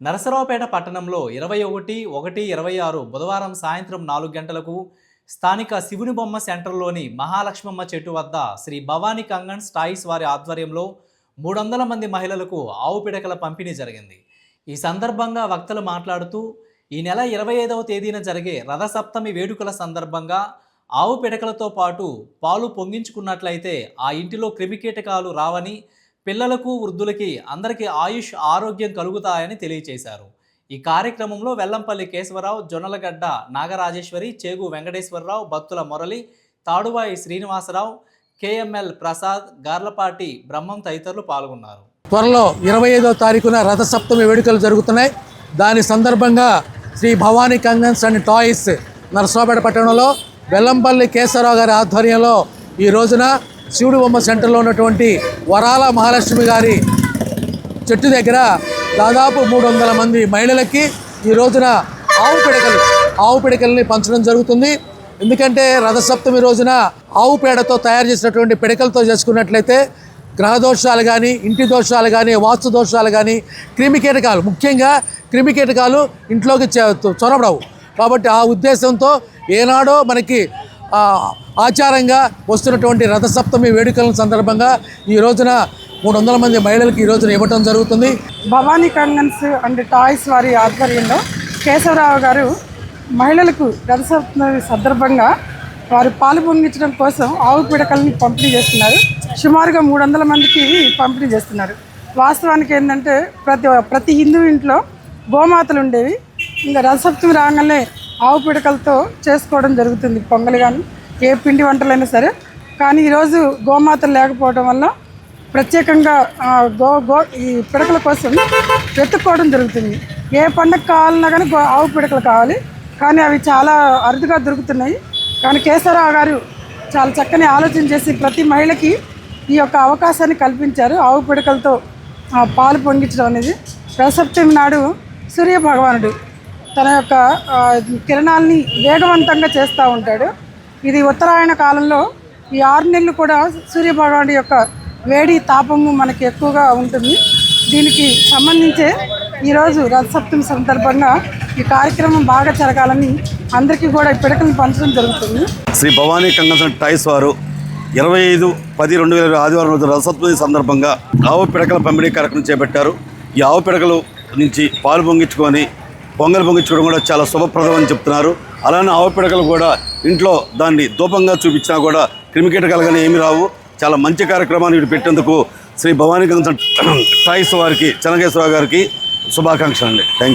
నరసరావుపేట పట్టణంలో 21/1/26 బుధవారం సాయంత్రం 4 గంటలకు స్థానిక శివుని బొమ్మ సెంటర్లోని మహాలక్ష్మమ్మ చెట్టు వద్ద శ్రీ భవానీ కంగన్స్ టాయ్స్ వారి ఆధ్వర్యంలో 300 మంది మహిళలకు ఆవు పిడకల పంపిణీ జరిగింది. ఈ సందర్భంగా వక్తలు మాట్లాడుతూ ఈ నెల 25వ తేదీన జరిగే రథసప్తమి వేడుకల సందర్భంగా ఆవు పిడకలతో పాటు పాలు పొంగించుకున్నట్లయితే ఆ ఇంటిలో క్రిమికీటకాలు రావని, పిల్లలకు వృద్ధులకి అందరికీ ఆయుష్ ఆరోగ్యం కలుగుతాయని తెలియజేశారు. ఈ కార్యక్రమంలో వెల్లంపల్లి కేశవరావు, జొన్నలగడ్డ నాగరాజేశ్వరి, చేగు వెంకటేశ్వరరావు, బత్తుల మురళి, తాడువాయి శ్రీనివాసరావు, కేఎంఎల్ ప్రసాద్, గార్లపాటి బ్రహ్మం తదితరులు పాల్గొన్నారు. త్వరలో 25వ తారీఖున రథసప్తమి వేడుకలు జరుగుతున్నాయి. దాని సందర్భంగా శ్రీ భవానీ కంగన్స్ అండ్ టాయ్స్ నరసరావుపేట పట్టణంలో వెల్లంపల్లి కేశవరావు గారి ఆధ్వర్యంలో ఈ రోజున శివుడి బొమ్మ సెంటర్లో ఉన్నటువంటి వరాల మహాలక్ష్మి గారి చెట్టు దగ్గర దాదాపు 300 మంది మహిళలకి ఈ రోజున ఆవు పిడకల్ని పంచడం జరుగుతుంది. ఎందుకంటే రథసప్తమి రోజున ఆవు పేడతో తయారు చేసినటువంటి పిడకలతో చేసుకున్నట్లయితే గ్రహదోషాలు కానీ, ఇంటి దోషాలు కానీ, వాస్తు దోషాలు కానీ, క్రిమికీటకాలు, ముఖ్యంగా క్రిమికీటకాలు ఇంట్లోకి చొరబడవు. కాబట్టి ఆ ఉద్దేశంతో ఏనాడో మనకి ఆచారంగా వస్తున్నటువంటి రథసప్తమి వేడుకల సందర్భంగా ఈ రోజున 300 మంది మహిళలకు ఈ రోజున ఇవ్వటం జరుగుతుంది. భవానీ కంగన్స్ అండ్ టాయ్స్ వారి ఆధ్వర్యంలో కేశవరావు గారు మహిళలకు రథసప్తమి సందర్భంగా వారు పాలు పొంగించడం కోసం ఆవు పిడకల్ని పంపిణీ చేస్తున్నారు. సుమారుగా 300 మందికి పంపిణీ చేస్తున్నారు. వాస్తవానికి ఏంటంటే ప్రతి హిందూ ఇంట్లో గోమాతలు ఉండేవి. ఇంకా రథసప్తమి రాగానే ఆవు పిడకలతో చేసుకోవడం జరుగుతుంది, పొంగల్ కానీ ఏ పిండి వంటలైనా సరే. కానీ ఈరోజు గోమాతలు లేకపోవడం వల్ల ప్రత్యేకంగా ఈ పిడకల కోసం వెతుక్కోవడం జరుగుతుంది. ఏ పండగ కావాలన్నా కానీ ఆవు పిడకలు కావాలి, కానీ అవి చాలా అరుదుగా దొరుకుతున్నాయి. కానీ కేశవరావు గారు చాలా చక్కని ఆలోచన చేసి ప్రతి మహిళకి ఈ యొక్క అవకాశాన్ని కల్పించారు. ఆవు పిడకలతో పాలు పొంగించడం అనేది రథసప్తమి నాడు సూర్య భగవానుడు తన యొక్క కిరణాలని వేగవంతంగా చేస్తూ ఉంటాడు. ఇది ఉత్తరాయణ కాలంలో ఈ 6 నెలలు కూడా సూర్యభగవానుడి యొక్క వేడి తాపము మనకి ఎక్కువగా ఉంటుంది. దీనికి సంబంధించే ఈరోజు రథసప్తమి సందర్భంగా ఈ కార్యక్రమం బాగా జరగాలని అందరికీ కూడా ఈ పిడకలను పంచడం జరుగుతుంది. శ్రీ భవానీ కంగన్స్ అండ్ టాయ్స్ వారు 25/10/2020 ఆదివారం రోజు రథసప్తమి సందర్భంగా ఆవు పిడకల పంపిణీ కార్యక్రమం చేపట్టారు. ఈ ఆవు పిడకలు నుంచి పాలు పొంగించుకొని పొంగల్ పొంగించుకోవడం కూడా చాలా శుభప్రదం అని చెప్తున్నారు. అలానే ఆవు పిడకలు కూడా ఇంట్లో దాన్ని ధూపంగా చూపించినా కూడా క్రిమికీటకాలు కానీ ఏమి రావు. చాలా మంచి కార్యక్రమాన్ని వీడు పెట్టేందుకు శ్రీ భవానీ కంగన్స్ అండ్ టాయ్స్ వారికి, చెన్నకేశ్వరరావు గారికి శుభాకాంక్షలు అండి. Thank you.